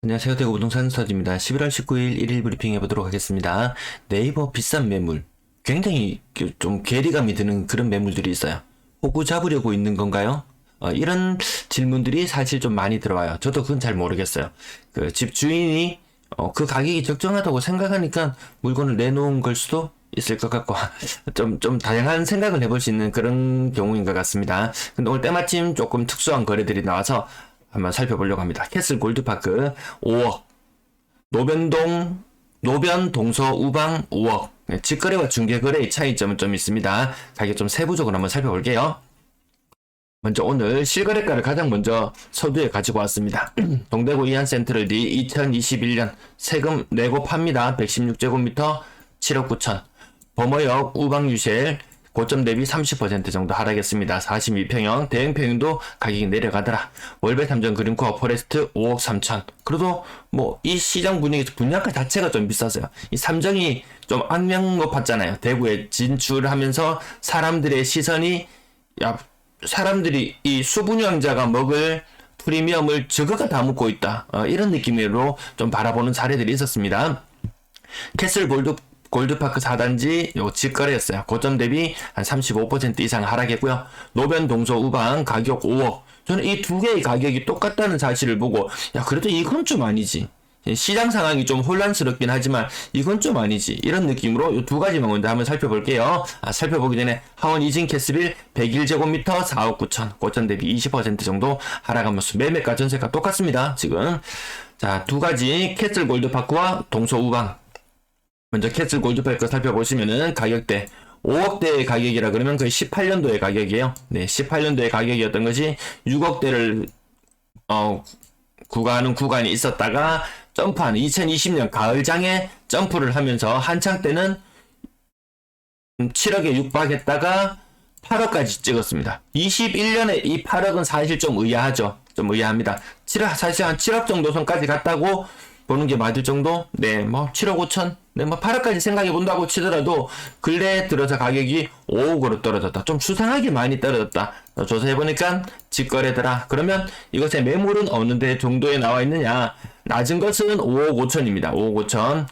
안녕하세요. 대구 부동산 스터디입니다. 11월 19일 1일 브리핑 해보도록 하겠습니다. 네이버 비싼 매물. 굉장히 좀 괴리감이 드는 그런 매물들이 있어요. 호구 잡으려고 있는 건가요? 이런 질문들이 사실 좀 많이 들어와요. 저도 그건 잘 모르겠어요. 그 집 주인이 그 가격이 적정하다고 생각하니까 물건을 내놓은 걸 수도 있을 것 같고 좀 다양한 생각을 해볼 수 있는 그런 경우인 것 같습니다. 근데 오늘 때마침 조금 특수한 거래들이 나와서 한번 살펴보려고 합니다. 캐슬 골드파크 5억, 노변 동서 우방 5억. 직거래와 중개거래의 차이점은 좀 있습니다. 가격 좀 세부적으로 한번 살펴볼게요. 먼저 오늘 실거래가를 가장 먼저 서두에 가지고 왔습니다. 동대구 이안센트럴D 2021년 세금 내고 팝니다. 116제곱미터 7억 9천. 범어역 우방유셀 고점 대비 30% 정도 하락했습니다. 42평형, 대형평형도 가격이 내려가더라. 월배 탐정 그린코어 포레스트 5억 3천. 그래도 뭐 이 시장 분양가 자체가 좀 비쌌어요. 이 삼정이 좀 악명 높았잖아요. 대구에 진출하면서 사람들의 시선이 사람들이 이 수분양자가 먹을 프리미엄을 저거가 다 묻고 있다. 이런 느낌으로 좀 바라보는 사례들이 있었습니다. 캐슬 골드파크 4단지 요 직거래였어요. 고점 대비 한 35% 이상 하락했고요. 노변 동서 우방 가격 5억. 저는 이 두 개의 가격이 똑같다는 사실을 보고 그래도 이건 좀 아니지. 시장 상황이 좀 혼란스럽긴 하지만 이건 좀 아니지. 이런 느낌으로 이 두 가지만 먼저 한번 살펴볼게요. 살펴보기 전에 하원 이진 캐스빌 101제곱미터 4억 9천. 고점 대비 20% 정도 하락하면서 매매가 전세가 똑같습니다. 지금 자, 두 가지 캐슬 골드파크와 동서 우방. 먼저 캐슬 골드파크 살펴보시면은 가격대 5억대의 가격이라 그러면 거의 18년도의 가격이에요. 네, 18년도의 가격이었던 것이 6억대를 구가하는 구간이 있었다가 점프하는 2020년 가을장에 점프를 하면서 한창 때는 7억에 육박했다가 8억까지 찍었습니다. 21년에 이 8억은 사실 좀 의아하죠. 좀 의아합니다. 사실 한 7억 정도 선까지 갔다고 보는 게 맞을 정도? 네, 뭐 7억 5천? 네, 뭐 8억까지 생각해 본다고 치더라도 근래에 들어서 가격이 5억으로 떨어졌다. 좀 수상하게 많이 떨어졌다. 조사해보니까 직거래더라. 그러면 이것의 매물은 어느 데 정도에 나와 있느냐? 낮은 것은 5억 5천입니다. 5억 5천.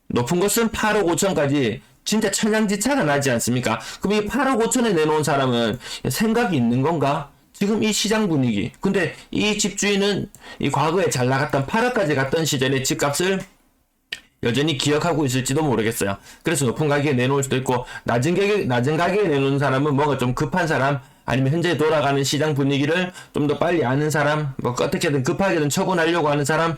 높은 것은 8억 5천까지 진짜 천양지차가 나지 않습니까? 그럼 이 8억 5천에 내놓은 사람은 생각이 있는 건가? 지금 이 시장 분위기. 근데 이 집주인은 이 과거에 잘 나갔던 8억까지 갔던 시절의 집값을 여전히 기억하고 있을지도 모르겠어요. 그래서 높은 가격에 내놓을 수도 있고, 낮은 가격에 내놓는 사람은 뭔가 좀 급한 사람, 아니면 현재 돌아가는 시장 분위기를 좀 더 빨리 아는 사람, 뭐 어떻게든 급하게든 처분하려고 하는 사람,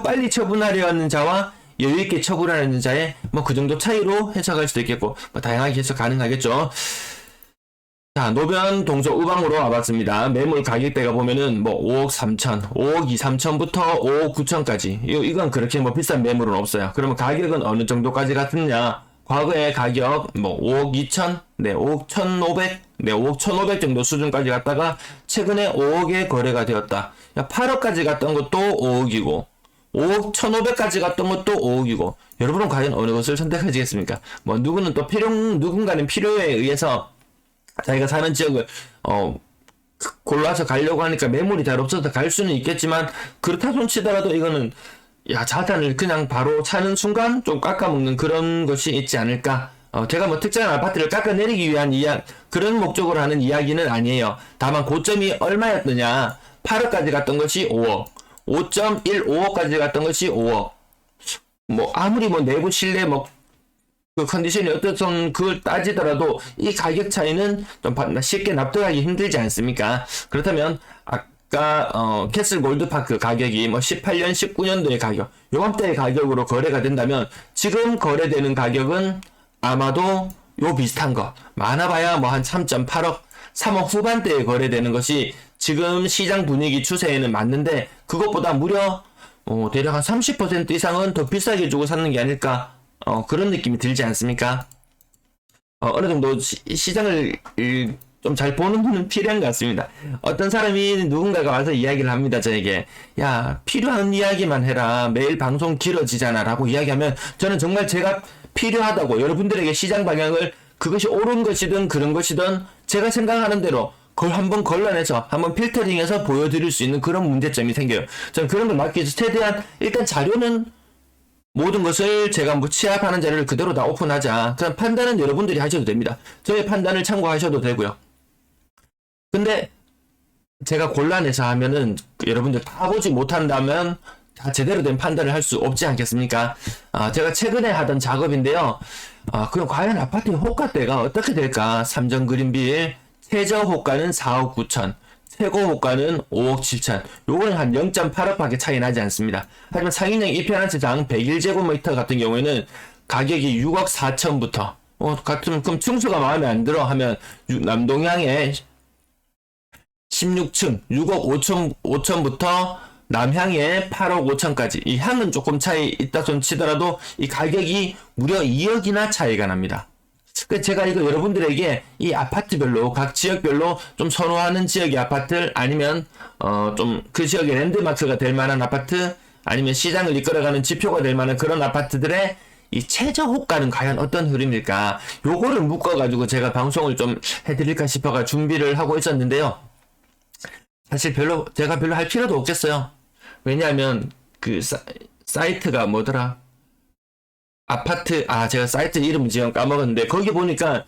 빨리 처분하려 하는 자와 여유있게 처분하는 자의 뭐 그 정도 차이로 해석할 수도 있겠고, 뭐 다양하게 해석 가능하겠죠. 자, 노변 동서 우방으로 와봤습니다. 매물 가격대가 보면은 뭐 5억 3천, 5억 2, 3천부터 5억 9천까지. 이건 그렇게 뭐 비싼 매물은 없어요. 그러면 가격은 어느 정도까지 갔느냐? 과거의 가격 뭐 5억 2천, 네, 5억 1,500, 네, 5억 1,500 정도 수준까지 갔다가 최근에 5억에 거래가 되었다. 8억까지 갔던 것도 5억이고 5억 1,500까지 갔던 것도 5억이고 여러분은 과연 어느 것을 선택하시겠습니까? 뭐 누군가는 필요에 의해서 자기가 사는 지역을 골라서 가려고 하니까 매물이 잘 없어서 갈 수는 있겠지만 그렇다 손 치더라도 이거는 자산을 그냥 바로 사는 순간 좀 깎아먹는 그런 것이 있지 않을까. 제가 뭐 특정한 아파트를 깎아내리기 위한 그런 목적으로 하는 이야기는 아니에요. 다만 고점이 얼마였느냐. 8억까지 갔던 것이 5억, 5.15억까지 갔던 것이 5억. 뭐 아무리 뭐 내부 실내 그 컨디션이 어떻든 그걸 따지더라도 이 가격 차이는 좀 쉽게 납득하기 힘들지 않습니까? 그렇다면 아까 캐슬 골드파크 가격이 뭐 18년, 19년도의 가격, 요맘때의 가격으로 거래가 된다면 지금 거래되는 가격은 아마도 요 비슷한 거 많아봐야 뭐 한 3.8억, 3억 후반대에 거래되는 것이 지금 시장 분위기 추세에는 맞는데 그것보다 무려 대략 한 30% 이상은 더 비싸게 주고 샀는 게 아닐까? 그런 느낌이 들지 않습니까? 어느 정도 시장을 좀 잘 보는 분은 필요한 것 같습니다. 어떤 사람이 누군가가 와서 이야기를 합니다. 저에게 필요한 이야기만 해라. 매일 방송 길어지잖아 라고 이야기하면 저는 정말 제가 필요하다고 여러분들에게 시장 방향을 그것이 옳은 것이든 그런 것이든 제가 생각하는 대로 그걸 한번 걸러내서 한번 필터링해서 보여드릴 수 있는 그런 문제점이 생겨요. 저는 그런 걸 막기 위해서 최대한 일단 자료는 모든 것을 제가 뭐 취합하는 자료를 그대로 다 오픈하자. 그럼 판단은 여러분들이 하셔도 됩니다. 저의 판단을 참고하셔도 되고요. 근데 제가 곤란해서 하면은 여러분들 다 보지 못한다면 다 제대로 된 판단을 할 수 없지 않겠습니까? 제가 최근에 하던 작업인데요. 그럼 과연 아파트의 호가대가 어떻게 될까? 삼정 그린빌 최저 호가는 4억 9천, 최고 호가는 5억 7천. 요거는 한 0.8억밖에 차이 나지 않습니다. 하지만 상인형 2편 한 채당 101제곱미터 같은 경우에는 가격이 6억 4천부터 그럼 층수가 마음에 안 들어 하면 남동향에 16층 6억 5천부터 남향에 8억 5천까지 이 향은 조금 차이 있다 손 치더라도 이 가격이 무려 2억이나 차이가 납니다. 제가 이거 여러분들에게 이 아파트별로 각 지역별로 좀 선호하는 지역의 아파트 아니면 좀 그 지역의 랜드마크가 될 만한 아파트 아니면 시장을 이끌어가는 지표가 될 만한 그런 아파트들의 이 최저 호가는 과연 어떤 흐름일까 요거를 묶어가지고 제가 방송을 좀 해드릴까 싶어가 준비를 하고 있었는데요. 사실 제가 별로 할 필요도 없겠어요. 왜냐하면 그 사이트가 뭐더라? 아파트 제가 사이트 이름 지금 까먹었는데 거기 보니까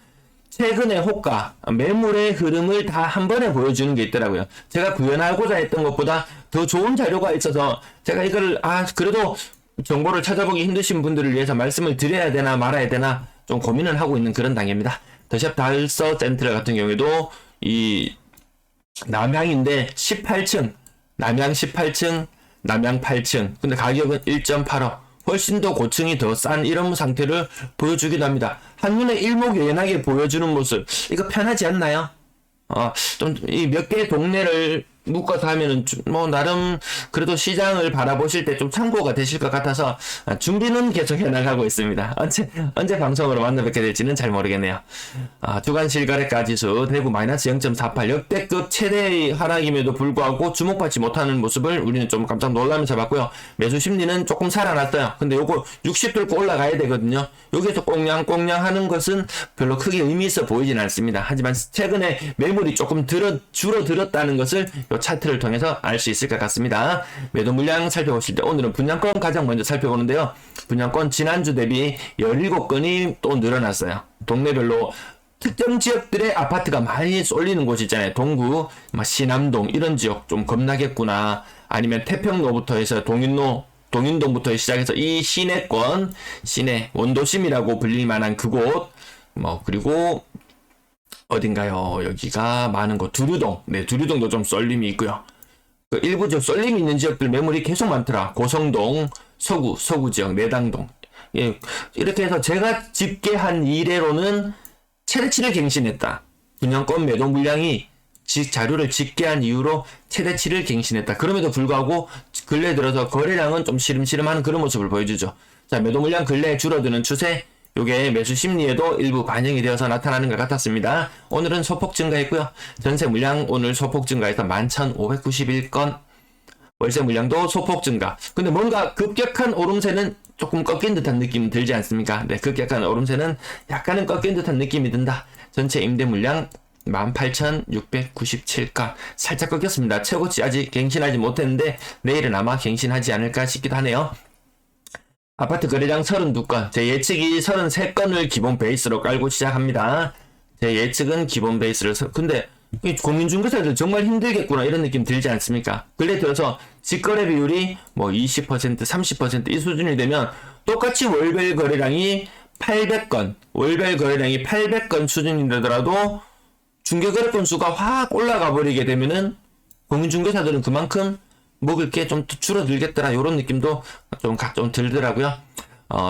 최근의 호가 매물의 흐름을 다 한 번에 보여주는 게 있더라고요. 제가 구현하고자 했던 것보다 더 좋은 자료가 있어서 제가 이걸 그래도 정보를 찾아보기 힘드신 분들을 위해서 말씀을 드려야 되나 말아야 되나 좀 고민을 하고 있는 그런 단계입니다. 더샵 달서 센트럴 같은 경우에도 이 남향인데 18층 남향 18층 남향 8층 근데 가격은 1.8억 훨씬 더 고층이 더 싼 이런 상태를 보여주기도 합니다. 한눈에 일목요연하게 보여주는 모습 이거 편하지 않나요? 좀 이 몇 개의 동네를 묶어서 하면은 뭐 나름 그래도 시장을 바라보실 때 좀 참고가 되실 것 같아서 준비는 계속 해나가고 있습니다. 언제 방송으로 만나 뵙게 될지는 잘 모르겠네요. 주간 실거래가 지수 대구 마이너스 0.48 역대급 최대의 하락임에도 불구하고 주목받지 못하는 모습을 우리는 좀 깜짝 놀라면서 봤고요. 매수 심리는 조금 살아났어요. 근데 요거 60 뚫고 올라가야 되거든요. 여기서 꽁냥꽁냥 하는 것은 별로 크게 의미 있어 보이진 않습니다. 하지만 최근에 매물이 조금 줄어들었다는 것을 요 차트를 통해서 알 수 있을 것 같습니다. 매도 물량 살펴보실 때 오늘은 분양권 가장 먼저 살펴보는데요. 분양권 지난주 대비 17건이 또 늘어났어요. 동네별로 특정 지역들의 아파트가 많이 쏠리는 곳 있잖아요. 동구, 시남동 이런 지역 좀 겁나겠구나. 아니면 태평로부터 해서 동인동부터 시작해서 이 시내권, 시내 원도심이라고 불릴 만한 그곳, 그리고 어딘가요? 여기가 많은 곳 두류동. 네, 두류동도 좀 쏠림이 있고요. 일부 지역 쏠림이 있는 지역들 매물이 계속 많더라. 고성동, 서구 지역, 내당동. 예, 이렇게 해서 제가 집계한 이래로는 최대치를 갱신했다. 분양권 매도 물량이 자료를 집계한 이후로 최대치를 갱신했다. 그럼에도 불구하고 근래 들어서 거래량은 좀 시름시름하는 그런 모습을 보여주죠. 자, 매도 물량 근래 줄어드는 추세. 요게 매수 심리에도 일부 반영이 되어서 나타나는 것 같았습니다. 오늘은 소폭 증가했고요. 전세 물량 오늘 소폭 증가해서 11,591건. 월세 물량도 소폭 증가. 근데 뭔가 급격한 오름세는 조금 꺾인 듯한 느낌 들지 않습니까? 네, 급격한 오름세는 약간은 꺾인 듯한 느낌이 든다. 전체 임대 물량 18,697건. 살짝 꺾였습니다. 최고치 아직 갱신하지 못했는데 내일은 아마 갱신하지 않을까 싶기도 하네요. 아파트 거래량 32건, 제 예측이 33건을 기본 베이스로 깔고 시작합니다. 제 예측은 기본 베이스를, 근데 공인중개사들 정말 힘들겠구나 이런 느낌 들지 않습니까? 근래 들어서 직거래 비율이 20%, 30% 이 수준이 되면 똑같이 월별 거래량이 800건, 월별 거래량이 800건 수준이 되더라도 중개거래 건수가 확 올라가 버리게 되면은 공인중개사들은 그만큼 먹을 게 좀 줄어들겠더라 이런 느낌도 좀 들더라고요.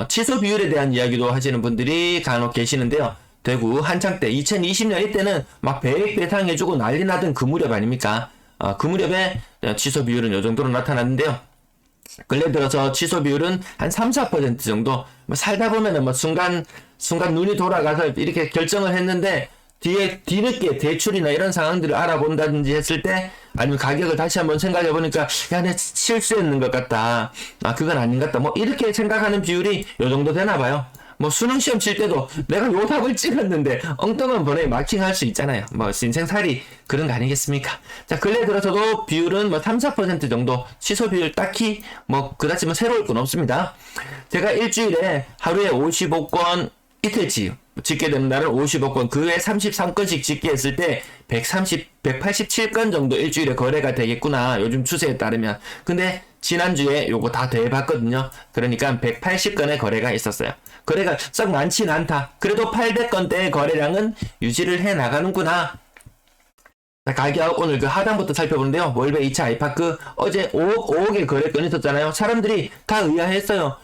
취소 비율에 대한 이야기도 하시는 분들이 간혹 계시는데요. 대구 한창 때 2020년 이때는 막 배당해주고 난리 나던 그 무렵 아닙니까? 그 무렵에 취소 비율은 이 정도로 나타났는데요. 근래 들어서 취소 비율은 한 3-4% 정도 살다 보면은 순간 눈이 돌아가서 이렇게 결정을 했는데 뒤늦게 대출이나 이런 상황들을 알아본다든지 했을 때 아니면 가격을 다시 한번 생각해 보니까 내가 실수했는 것 같다. 그건 아닌 것 같다. 이렇게 생각하는 비율이 요 정도 되나 봐요. 뭐 수능 시험 칠 때도 내가 요 답을 찍었는데 엉뚱한 번호에 마킹할 수 있잖아요. 뭐 인생살이 그런 거 아니겠습니까? 자, 근래 들어서도 비율은 뭐 3, 4% 정도, 취소 비율 딱히 뭐 그다지 뭐 새로울 건 없습니다. 제가 일주일에 하루에 55건, 이틀치 짓게 되는 날은 55건, 그 외에 33건씩 짓게 했을 때 187건 정도 일주일에 거래가 되겠구나, 요즘 추세에 따르면. 근데 지난주에 요거 다 대봤거든요. 그러니까 180건의 거래가 있었어요. 거래가 썩 많진 않다. 그래도 800건대의 거래량은 유지를 해 나가는구나. 자, 가격 오늘 그 하단부터 살펴보는데요. 월배 2차 아이파크 어제 5억의 거래건이 있었잖아요. 사람들이 다 의아했어요.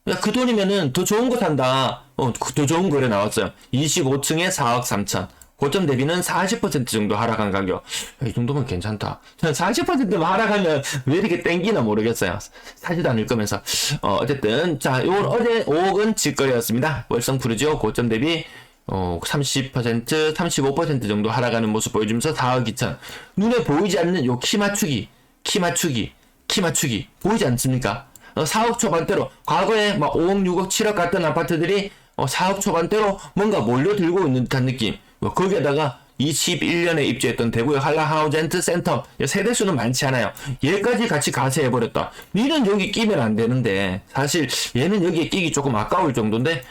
야, 그 돈이면은 더 좋은 거 산다. 더 좋은 거래 나왔어요. 25층에 4억 3천. 고점 대비는 40% 정도 하락한 가격. 야, 이 정도면 괜찮다. 40%만 하락하면 왜 이렇게 땡기나 모르겠어요. 사지도 않을 거면서. 어쨌든, 자, 요건 어제 5억은 직거래였습니다. 월성 푸르지오 고점 대비 30%, 35% 정도 하락하는 모습 보여주면서 4억 2천. 눈에 보이지 않는 요 키 맞추기 보이지 않습니까? 4억 초반대로, 과거에 막 5억, 6억, 7억 갔던 아파트들이 4억 초반대로 뭔가 몰려들고 있는 듯한 느낌. 거기에다가 21년에 입주했던 대구의 한라하우젠트 센터, 세대수는 많지 않아요. 얘까지 같이 가세해버렸다. 니는 여기 끼면 안 되는데, 사실 얘는 여기에 끼기 조금 아까울 정도인데,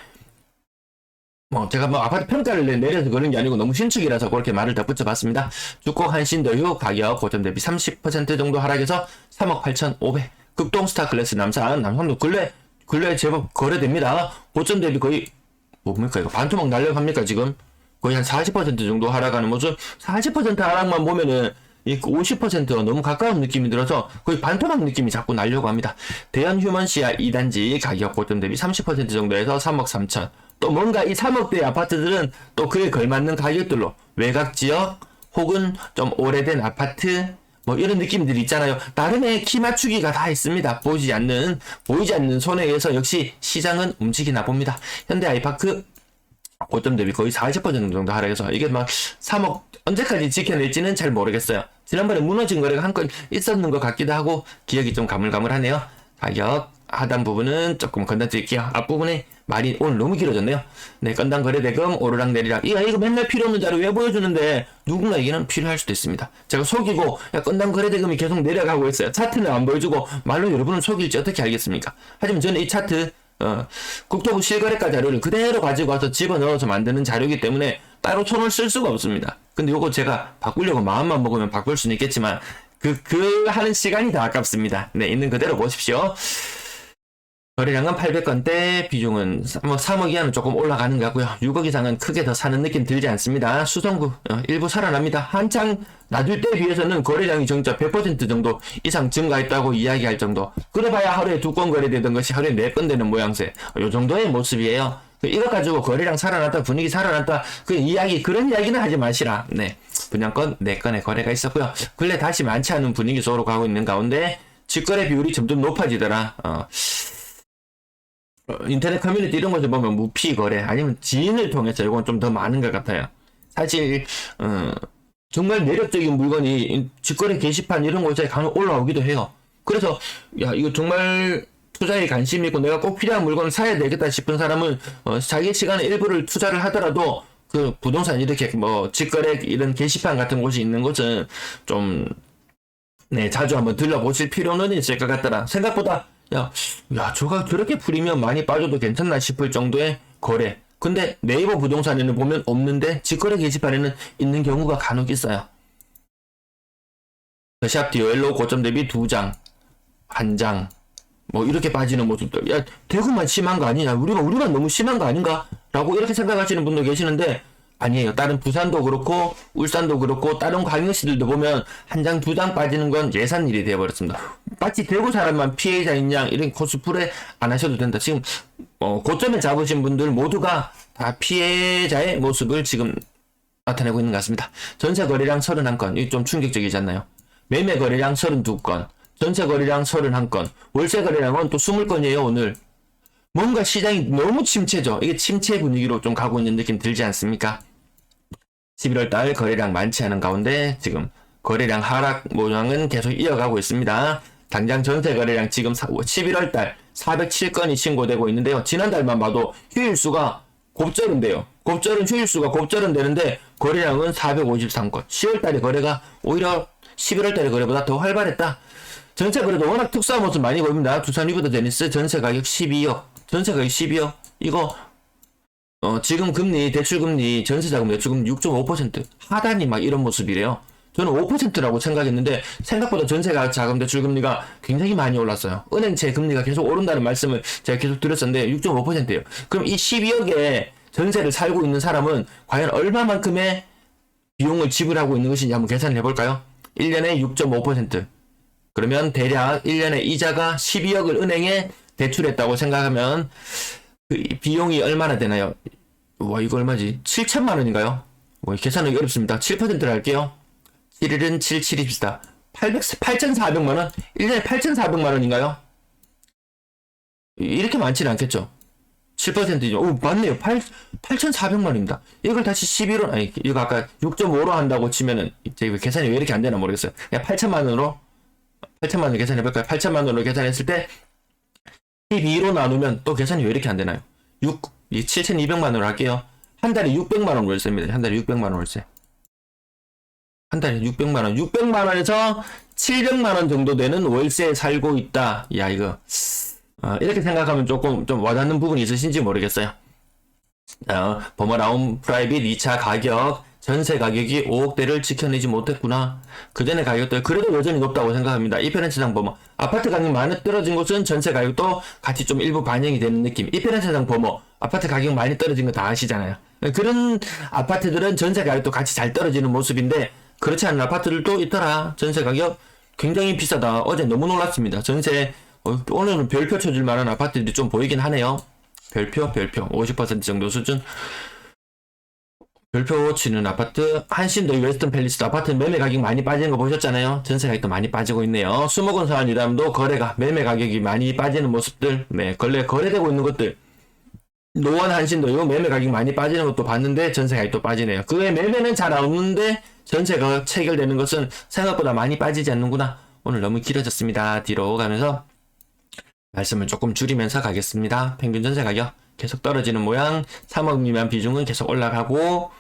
제가 아파트 평가를 내려서 그런 게 아니고 너무 신축이라서 그렇게 말을 덧붙여 봤습니다. 주택 한신더휴 가격 고점 대비 30% 정도 하락해서 3억 8,500. 극동스타 클래스 남산도 근래 제법 거래됩니다. 고점 대비 거의 뭡니까 이거 반토막 날려갑니까 지금? 거의 한 40% 정도 하락하는 모습. 40% 하락만 보면은 이 50%가 너무 가까운 느낌이 들어서 거의 반토막 느낌이 자꾸 나려고 합니다. 대연 휴먼시아 2단지 가격 고점 대비 30% 정도에서 3억 3천. 또 뭔가 이 3억대 아파트들은 또 그에 걸맞는 가격들로 외곽 지역 혹은 좀 오래된 아파트 뭐 이런 느낌들이 있잖아요. 나름의 키 맞추기가 다 있습니다. 보이지 않는 손에 의해서 역시 시장은 움직이나 봅니다. 현대 아이파크 고점 대비 거의 40% 정도 하락해서 이게 막 3억 언제까지 지켜낼지는 잘 모르겠어요. 지난번에 무너진 거래가 한 건 있었는 것 같기도 하고 기억이 좀 가물가물하네요. 가격 하단 부분은 조금 건너드릴게요. 앞부분에 말이 오늘 너무 길어졌네요. 네, 건당 거래대금 오르락내리락. 이거 맨날 필요 없는 자료 왜 보여주는데 누군가에게는 필요할 수도 있습니다. 제가 속이고 건당 거래대금이 계속 내려가고 있어요. 차트는 안 보여주고 말로 여러분을 속일지 어떻게 알겠습니까? 하지만 저는 이 차트 국토부 실거래가 자료를 그대로 가지고 와서 집어넣어서 만드는 자료이기 때문에 따로 손을 쓸 수가 없습니다. 근데 요거 제가 바꾸려고 마음만 먹으면 바꿀 수는 있겠지만 그 하는 시간이 다 아깝습니다. 네, 있는 그대로 보십시오. 거래량은 800건대, 비중은 3억 이하는 조금 올라가는 것 같고요. 6억 이상은 크게 더 사는 느낌 들지 않습니다. 수성구 일부 살아납니다. 한창 낮을 때에 비해서는 거래량이 정작 100% 정도 이상 증가했다고 이야기할 정도. 그래봐야 하루에 2건 거래되던 것이 하루에 4건 되는 모양새. 요 정도의 모습이에요. 이거 가지고 거래량 살아났다, 분위기 살아났다, 그런 이야기는 하지 마시라. 네, 분양권 4건의 거래가 있었고요. 근래 다시 많지 않은 분위기 속으로 가고 있는 가운데 직거래 비율이 점점 높아지더라. 인터넷 커뮤니티 이런 것을 보면 무피 거래 아니면 지인을 통해서 이건 좀 더 많은 것 같아요. 사실 정말 매력적인 물건이 직거래 게시판 이런 곳에 간혹 올라오기도 해요. 그래서 이거 정말 투자에 관심이 있고 내가 꼭 필요한 물건을 사야 되겠다 싶은 사람은 자기 시간의 일부를 투자를 하더라도 그 부동산 이렇게 직거래 이런 게시판 같은 곳이 있는 곳은 좀 자주 한번 들러보실 필요는 있을 것 같더라. 생각보다 저가 저렇게 프리미엄 많이 빠져도 괜찮나 싶을 정도의 거래. 근데 네이버 부동산에는 보면 없는데 직거래 게시판에는 있는 경우가 간혹 있어요. 샵 디오엘로 고점 대비 2장, 1장, 이렇게 빠지는 모습들. 대구만 심한 거 아니냐? 우리만 너무 심한 거 아닌가? 라고 이렇게 생각하시는 분도 계시는데, 아니에요. 다른 부산도 그렇고, 울산도 그렇고, 다른 광역시들도 보면, 1장, 2장 빠지는 건 예산 일이 되어버렸습니다. 마치 대구 사람만 피해자인 양, 이런 코스프레 안 하셔도 된다. 지금, 고점에 잡으신 분들 모두가 다 피해자의 모습을 지금 나타내고 있는 것 같습니다. 전세 거래량 31건. 이게 좀 충격적이지 않나요? 매매 거래량 32건. 전세 거래량 31건. 월세 거래량은 또 20건이에요, 오늘. 뭔가 시장이 너무 침체죠. 이게 침체 분위기로 좀 가고 있는 느낌 들지 않습니까? 11월달 거래량 많지 않은 가운데 지금 거래량 하락 모양은 계속 이어가고 있습니다. 당장 전세 거래량 지금 11월달 407건이 신고되고 있는데요. 지난달만 봐도 휴일수가 곱절인데요. 휴일수가 되는데 거래량은 453건. 10월달에 거래가 오히려 11월달에 거래보다 더 활발했다. 전체 거래도 워낙 특수한 모습 많이 보입니다. 두산 리버드 제니스 전세 가격 12억. 이거 지금 금리, 대출금리, 전세자금 대출금리 6.5% 하단이 막 이런 모습이래요. 저는 5%라고 생각했는데 생각보다 전세가 자금 대출금리가 굉장히 많이 올랐어요. 은행채 금리가 계속 오른다는 말씀을 제가 계속 드렸었는데 6.5%예요. 그럼 이 12억의 전세를 살고 있는 사람은 과연 얼마만큼의 비용을 지불하고 있는 것인지 한번 계산을 해볼까요? 1년에 6.5%. 그러면 대략 1년에 이자가 12억을 은행에 대출했다고 생각하면 그 비용이 얼마나 되나요? 와, 이거 얼마지? 7천만 원인가요? 계산하기 어렵습니다. 7%를 할게요. 7일은 77입시다. 8,400만 원? 1년에 8,400만 원인가요? 이렇게 많지는 않겠죠? 7%죠. 오, 맞네요. 8,400만 원입니다. 이걸 다시 11원, 아니, 이거 아까 6.5로 한다고 치면은, 이제 계산이 왜 이렇게 안 되나 모르겠어요. 그냥 8천만 원으로 계산해볼까요? 8천만 원으로 계산했을 때, 12로 나누면 또 계산이 왜 이렇게 안 되나요? 7,200만 원으로 할게요. 한 달에 600만 원 월세입니다. 한 달에 600만 원 월세. 한 달에 600만 원. 600만 원에서 700만 원 정도 되는 월세에 살고 있다. 야, 이거. 이렇게 생각하면 조금 좀 와닿는 부분이 있으신지 모르겠어요. 버머라운 프라이빗 2차 가격, 전세 가격이 5억대를 지켜내지 못했구나. 그전에 가격들 그래도 여전히 높다고 생각합니다. 이페런스상 버머 아파트 가격이 많이 떨어진 곳은 전세 가격도 같이 좀 일부 반영이 되는 느낌. 이페런스상 버머 아파트 가격 많이 떨어진 거 다 아시잖아요. 그런 아파트들은 전세 가격도 같이 잘 떨어지는 모습인데 그렇지 않은 아파트들도 있더라. 전세 가격 굉장히 비싸다. 어제 너무 놀랐습니다. 전세 오늘은 별표 쳐줄 만한 아파트들이 좀 보이긴 하네요. 별표 50% 정도 수준. 별표 치는 아파트, 한신도이 웨스턴 팰리스 아파트 매매 가격 많이 빠지는 거 보셨잖아요. 전세 가격도 많이 빠지고 있네요. 수목원 사안이라면도 거래가 매매 가격이 많이 빠지는 모습들, 네, 거래되고 있는 것들. 노원 한신도요 매매 가격이 많이 빠지는 것도 봤는데 전세 가격도 빠지네요. 그 외 매매는 잘 안 오는데 전세가 체결되는 것은 생각보다 많이 빠지지 않는구나. 오늘 너무 길어졌습니다. 뒤로 가면서 말씀을 조금 줄이면서 가겠습니다. 평균 전세 가격 계속 떨어지는 모양. 3억 미만 비중은 계속 올라가고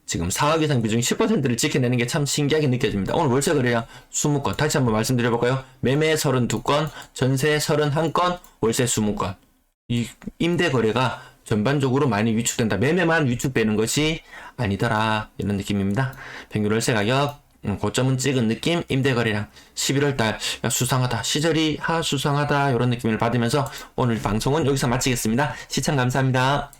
지금 4억 이상 비중 10%를 지켜내는 게 참 신기하게 느껴집니다. 오늘 월세 거래량 20건 다시 한번 말씀드려볼까요? 매매 32건, 전세 31건, 월세 20건. 이 임대 거래가 전반적으로 많이 위축된다. 매매만 위축되는 것이 아니더라. 이런 느낌입니다. 평균 월세 가격 고점은 찍은 느낌. 임대 거래량 11월달 수상하다. 시절이 수상하다. 이런 느낌을 받으면서 오늘 방송은 여기서 마치겠습니다. 시청 감사합니다.